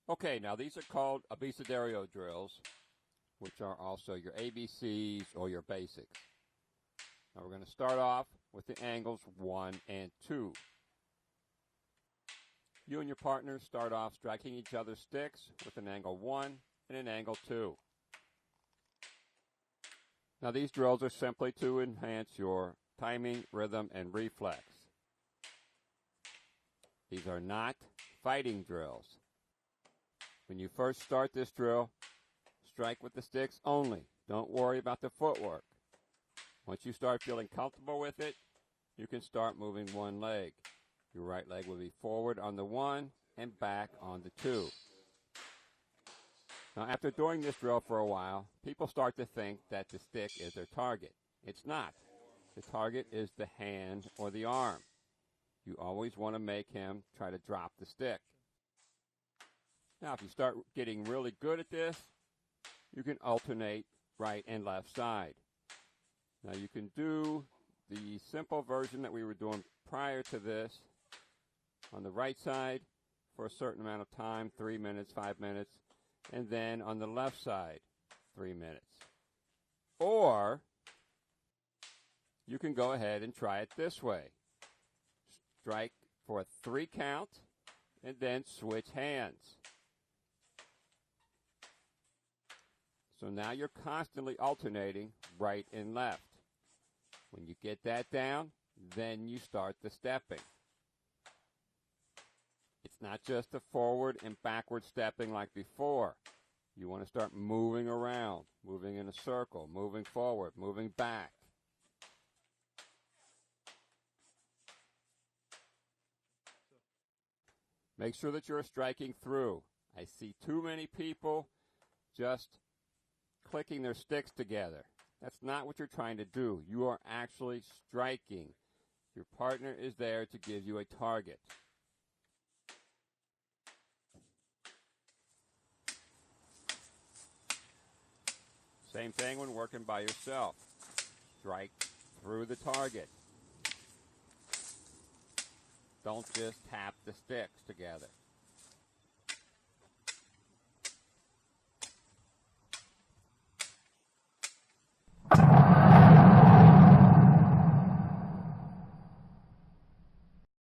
Okay, now these are called Abecedario drills, which are also your ABCs or your basics. Now we're going to start off with the angles 1 and 2. You and your partner start off striking each other's sticks with an angle 1 and an angle 2. Now these drills are simply to enhance your timing, rhythm, and reflex. These are not fighting drills. When you first start this drill, strike with the sticks only. Don't worry about the footwork. Once you start feeling comfortable with it, you can start moving one leg. Your right leg will be forward on the 1 and back on the 2. Now, after doing this drill for a while, people start to think that the stick is their target. It's not. The target is the hand or the arm. You always want to make him try to drop the stick. Now, if you start getting really good at this, you can alternate right and left side. Now, you can do the simple version that we were doing prior to this on the right side for a certain amount of time, 3 minutes, 5 minutes, and then on the left side, 3 minutes. Or you can go ahead and try it this way. Strike for a 3 count and then switch hands. So now you're constantly alternating right and left. When you get that down, then you start the stepping. It's not just the forward and backward stepping like before. You want to start moving around, moving in a circle, moving forward, moving back. Make sure that you're striking through. I see too many people just clicking their sticks together. That's not what you're trying to do. You are actually striking. Your partner is there to give you a target. Same thing when working by yourself. Strike through the target. Don't just tap the sticks together.